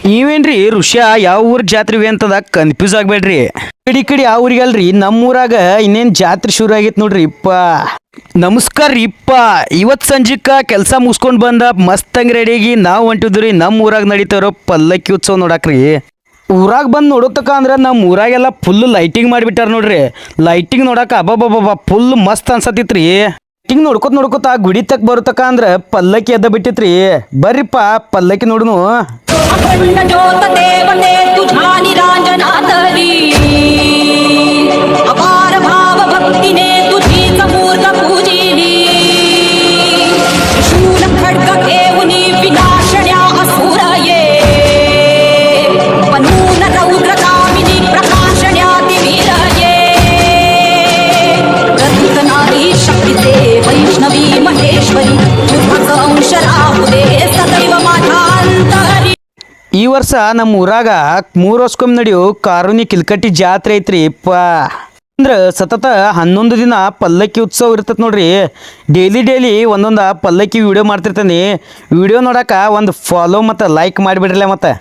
ನೀವೇನ್ರಿ ಋಷ್ಯ ಯಾವ ಊರ್ ಜಾತ್ರೆ ಅಂತದ ಕನ್ಫ್ಯೂಸ್ ಆಗ್ಬೇಡ್ರಿ. ಕಡಿ ಯಾವ ಊರಿಗಲ್ರಿ, ನಮ್ಮೂರಾಗ ಇನ್ನೇನ್ ಜಾತ್ರೆ ಶುರು ಆಗೈತ್ ನೋಡ್ರಿ. ನಮಸ್ಕಾರ ರೀ ಇವತ್ ಸಂಜಿಕ ಕೆಲಸ ಮುಗಿಸ್ಕೊಂಡ್ ಬಂದ ಮಸ್ತಂಗ್ ರೆಡಿಯಾಗಿ ನಾವು ಹೊಂಟಿದ್ರಿ ನಮ್ಮ ಊರಾಗ ನಡೀತಾರೋ ಪಲ್ಲಕ್ಕಿ ಉತ್ಸವ ನೋಡಾಕ್ರಿ. ಊರಾಗ ಬಂದು ನೋಡೋತಕ ಅಂದ್ರೆ ನಮ್ಮ ಊರಾಗೆಲ್ಲ ಫುಲ್ ಲೈಟಿಂಗ್ ಮಾಡಿಬಿಟ್ಟಾರ ನೋಡ್ರಿ. ಲೈಟಿಂಗ್ ನೋಡಕ ಅಬ್ಬಬ್ಬಬ್ಬ ಫುಲ್ ಮಸ್ತ್ ಅನ್ಸತ್ತಿತ್ರಿ. ಲೈಟಿಂಗ್ ನೋಡ್ಕೋತ ಗುಡಿ ತಕ್ ಬರುತ್ತಕ ಅಂದ್ರೆ ಪಲ್ಲಕ್ಕಿ ಎದ್ದ ಬಿಟ್ಟಿತ್ರಿ. ಬರ್ರಿಪ್ಪ ಪಲ್ಲಕ್ಕಿ ನೋಡುನು. अखंड ज्योत देवते तुझा निरांजनातरी अपार भाव भक्तीने तुझी समूर्त पूजिली शूल खड्ग घेऊनी विनाशण्या असुर ये पनून रौद्रगामिनी प्रकाशण्या दिवीर ये प्रथित नारी शक्तीचे वैष्णवी महेश्वरी तुझ अंश राहुदे सदैव माझा अंतरी. ಈ ವರ್ಷ ನಮ್ಮ ಊರಾಗ 3 ವರ್ಷಕ್ಕೊಮ್ಮೆ ನಡೆಯೋ ಕಾರುಣಿ ಕಿಲ್ಕಟ್ಟಿ ಜಾತ್ರೆ ಐತ್ರಿ. ಅಂದ್ರೆ ಸತತ 11 ದಿನ ಪಲ್ಲಕ್ಕಿ ಉತ್ಸವ ಇರ್ತೈತೆ ನೋಡ್ರಿ. ಡೈಲಿ ಒಂದೊಂದು ಪಲ್ಲಕ್ಕಿ ವಿಡಿಯೋ ಮಾಡ್ತಿರ್ತಾನೆ. ವಿಡಿಯೋ ನೋಡಕ್ಕೆ ಒಂದು ಫಾಲೋ ಮತ್ತು ಲೈಕ್ ಮಾಡಿಬಿಡ್ರಲ್ಲ ಮತ್ತೆ.